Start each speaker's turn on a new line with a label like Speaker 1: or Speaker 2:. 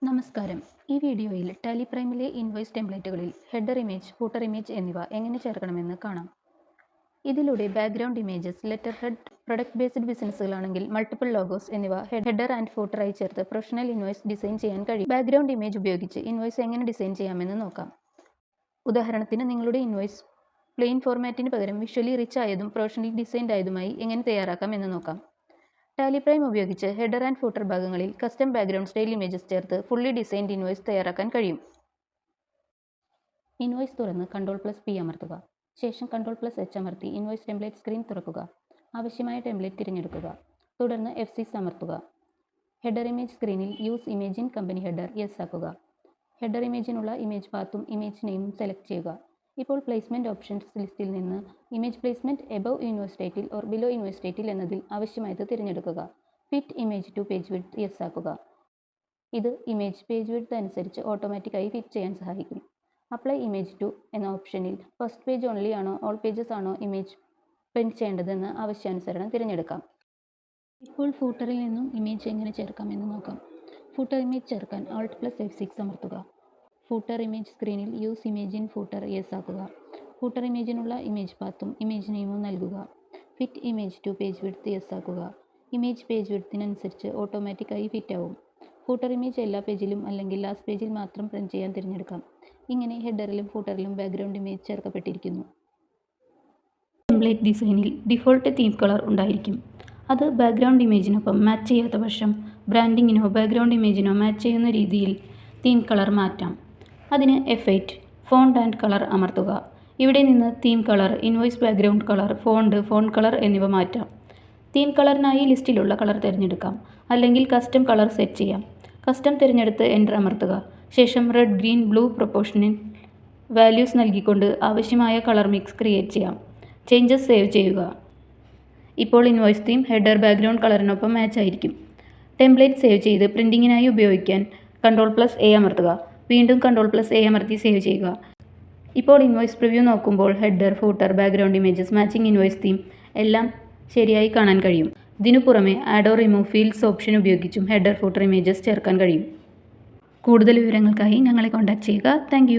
Speaker 1: നമസ്കാരം. ഈ വീഡിയോയിൽ ടാലി പ്രൈമിലെ ഇൻവോയ്സ് ടെംപ്ലേറ്റുകളിൽ ഹെഡർ ഇമേജ്, ഫൂട്ടർ ഇമേജ് എന്നിവ എങ്ങനെ ചേർക്കണമെന്ന് കാണാം. ഇതിലൂടെ background images, letter head, product based ബിസിനസ്സുകളാണെങ്കിൽ മൾട്ടിപ്പിൾ ലോഗോസ് എന്നിവ ഹെഡർ ആൻഡ് ഫൂട്ടറായി ചേർത്ത് പ്രൊഫഷണൽ ഇൻവോയ്സ് ഡിസൈൻ ചെയ്യാൻ കഴിയും. ബാക്ക്ഗ്രൗണ്ട് ഇമേജ് ഉപയോഗിച്ച് ഇൻവോയ്സ് എങ്ങനെ ഡിസൈൻ ചെയ്യാമെന്ന് നോക്കാം. ഉദാഹരണത്തിന് നിങ്ങളുടെ ഇൻവോയ്സ് പ്ലെയിൻ ഫോർമാറ്റിന് പകരം വിഷ്വലി റിച്ച് ആയതും പ്രൊഫഷണലി ഡിസൈൻഡ് ആയതുമായി എങ്ങനെ തയ്യാറാക്കാം എന്ന് നോക്കാം. ടാലി പ്രൈം ഉപയോഗിച്ച് ഹെഡർ ആൻഡ് ഫൂട്ടർ ഭാഗങ്ങളിൽ കസ്റ്റം ബാക്ക്ഗ്രൗണ്ട് സ്റ്റൈൽ ഇമേജസ് ചേർത്ത് ഫുള്ളി ഡിസൈൻഡ് ഇൻവോയ്സ് തയ്യാറാക്കാൻ കഴിയും. ഇൻവോയ്സ് തുറന്ന് Ctrl+P അമർത്തുക. ശേഷം Ctrl+H അമർത്തി ഇൻവോയ്സ് ടെംപ്ലേറ്റ് സ്ക്രീൻ തുറക്കുക. ആവശ്യമായ ടെംപ്ലേറ്റ് തിരഞ്ഞെടുക്കുക. തുടർന്ന് F6 അമർത്തുക. ഹെഡർ ഇമേജ് സ്ക്രീനിൽ use image in company header yes ആക്കുക. ഹെഡർ ഇമേജിനുള്ള ഇമേജ് പാത്തും ഇമേജ് നെയിമും സെലക്ട് ചെയ്യുക. ഇപ്പോൾ പ്ലേസ്മെൻറ്റ് ഓപ്ഷൻസ് ലിസ്റ്റിൽ നിന്ന് image placement above invoice title or below invoice title എന്നതിൽ ആവശ്യമായത് തിരഞ്ഞെടുക്കുക. Fit image to page width yes ആക്കുക. ഇത് ഇമേജ് പേജ് വിഡ്ത്ത് അനുസരിച്ച് ഓട്ടോമാറ്റിക്കായി ഫിറ്റ് ചെയ്യാൻ സഹായിക്കും. അപ്ലൈ ഇമേജ് ടു എന്ന ഓപ്ഷനിൽ ഫസ്റ്റ് പേജ് ഓൺലി ആണോ ഓൾ പേജസ് ആണോ ഇമേജ് പ്രിൻറ്റ് ചെയ്യേണ്ടതെന്ന് ആവശ്യാനുസരണം തിരഞ്ഞെടുക്കാം. ഇപ്പോൾ ഫൂട്ടറിൽ നിന്നും ഇമേജ് എങ്ങനെ ചേർക്കാമെന്ന് നോക്കാം. ഫൂട്ടർ ഇമേജ് ചേർക്കാൻ Alt+F6 അമർത്തുക. ഫൂട്ടർ ഇമേജ് സ്ക്രീനിൽ use image in footer yes ആക്കുക. ഫൂട്ടർ ഇമേജിനുള്ള ഇമേജ് പാത്തും ഇമേജ് നെയിമും നൽകുക. Fit image to page width yes ആക്കുക. ഇമേജ് പേജ് വിഡ്ത്തിനനുസരിച്ച് ഓട്ടോമാറ്റിക്കായി ഫിറ്റ് ആവും. ഫൂട്ടർ ഇമേജ് എല്ലാ പേജിലും അല്ലെങ്കിൽ ലാസ്റ്റ് പേജിൽ മാത്രം പ്രിൻറ്റ് ചെയ്യാൻ തിരഞ്ഞെടുക്കാം. ഇങ്ങനെ ഹെഡറിലും ഫൂട്ടറിലും ബാക്ക്ഗ്രൗണ്ട് ഇമേജ് ചേർക്കപ്പെട്ടിരിക്കുന്നു. ടെംപ്ലേറ്റ് ഡിസൈനിൽ ഡിഫോൾട്ട് തീം കളർ ഉണ്ടായിരിക്കും. അത് ബാക്ക്ഗ്രൗണ്ട് ഇമേജിനൊപ്പം മാച്ച് ചെയ്യാത്ത പക്ഷം ബ്രാൻഡിങ്ങിനോ ബാക്ക്ഗ്രൗണ്ട് ഇമേജിനോ മാച്ച് ചെയ്യുന്ന രീതിയിൽ തീം കളർ മാറ്റാം. അതിന് F8 ഫോണ്ട് ആൻഡ് കളർ അമർത്തുക. ഇവിടെ നിന്ന് theme colour, invoice background colour, font colour എന്നിവ മാറ്റാം. തീം കളറിനായി ലിസ്റ്റിലുള്ള കളർ തിരഞ്ഞെടുക്കാം. അല്ലെങ്കിൽ കസ്റ്റം കളർ സെറ്റ് ചെയ്യാം. കസ്റ്റം തിരഞ്ഞെടുത്ത് എൻ്റർ അമർത്തുക. ശേഷം റെഡ്, ഗ്രീൻ, ബ്ലൂ പ്രൊപ്പോർഷനിൽ വാല്യൂസ് നൽകിക്കൊണ്ട് ആവശ്യമായ കളർ മിക്സ് ക്രിയേറ്റ് ചെയ്യാം. ചേഞ്ചസ് സേവ് ചെയ്യുക. ഇപ്പോൾ ഇൻവോയ്സ് തീം ഹെഡർ ബാക്ക്ഗ്രൗണ്ട് കളറിനൊപ്പം മാച്ച് ആയിരിക്കും. ടെംപ്ലേറ്റ് സേവ് ചെയ്ത് പ്രിൻറ്റിങ്ങിനായി ഉപയോഗിക്കാൻ Ctrl+A അമർത്തുക. വീണ്ടും Ctrl+A അമർത്തി സേവ് ചെയ്യുക. ഇപ്പോൾ ഇൻവോയ്സ് പ്രിവ്യൂ നോക്കുമ്പോൾ header, footer, background images, matching invoice theme എല്ലാം ശരിയായി കാണാൻ കഴിയും. ഇതിനു പുറമെ add or remove fields option ഉപയോഗിച്ചും ഹെഡർ, ഫൂട്ടർ ഇമേജസ് ചേർക്കാൻ കഴിയും. കൂടുതൽ വിവരങ്ങൾക്കായി ഞങ്ങളെ കോൺടാക്ട് ചെയ്യുക. താങ്ക്